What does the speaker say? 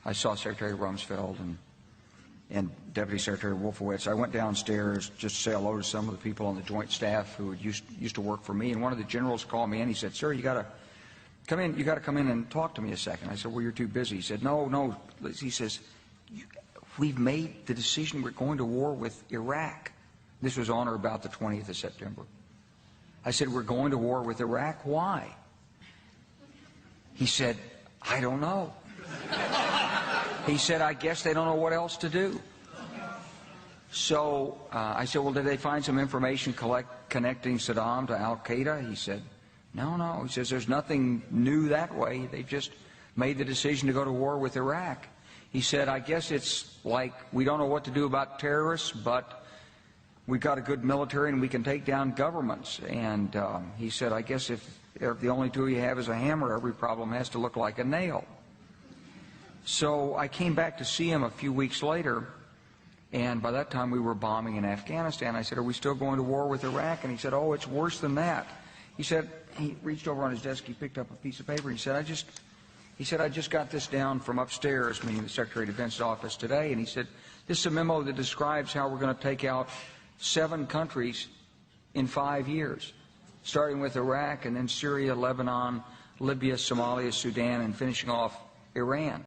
I saw Secretary Rumsfeld and Deputy Secretary Wolfowitz. I went downstairs just to say hello to some of the people on the joint staff who used to work for me. And one of the generals called me in. He said, "Sir, you got to come in. You got to come in and talk to me a second." I said, "Well, you're too busy." He said, "No." He says, "We've made the decision. We're going to war with Iraq." This was on or about the 20th of September. I said, "We're going to war with Iraq. Why?" He said, "I don't know." He said, "I guess they don't know what else to do." So I said, "Well, did they find some information connecting Saddam to Al-Qaeda?" He said, No. He says, "There's nothing new that way. They've just made the decision to go to war with Iraq." He said, "I guess it's like we don't know what to do about terrorists, but we've got a good military and we can take down governments." And he said, "I guess if the only tool you have is a hammer, every problem has to look like a nail." So I came back to see him a few weeks later, and by that time we were bombing in Afghanistan. I said, "Are we still going to war with Iraq?" And he said, "Oh, it's worse than that." He said, he reached over on his desk, he picked up a piece of paper, he said, I just got this down from upstairs," meaning the Secretary of Defense's office today, and he said, "This is a memo that describes how we're going to take out 7 countries in 5 years, starting with Iraq and then Syria, Lebanon, Libya, Somalia, Sudan, and finishing off Iran."